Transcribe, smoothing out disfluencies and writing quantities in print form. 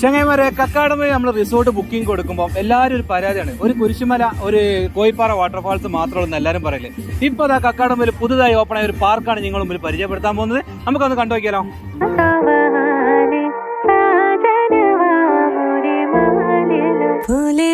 ചങ്ങായിമാരെ, കക്കാടമയിൽ നമ്മൾ resort booking കൊടുക്കുമ്പോൾ എല്ലാവരും ഒരു പരാതിയാണ്, ഒരു കുരിശുമല, ഒരു കോയിപ്പാറ വാട്ടർഫാൾസ് മാത്രമുള്ളൂ എല്ലാവരും പറയില്ലേ. ഇപ്പൊ അതാ കക്കാടമയിൽ പുതുതായി ഓപ്പൺ ആയ ഒരു പാർക്കാണ് നിങ്ങൾ മുമ്പിൽ പരിചയപ്പെടുത്താൻ പോകുന്നത്. നമുക്കൊന്ന് കണ്ടു നോക്കിയാലോ. फूले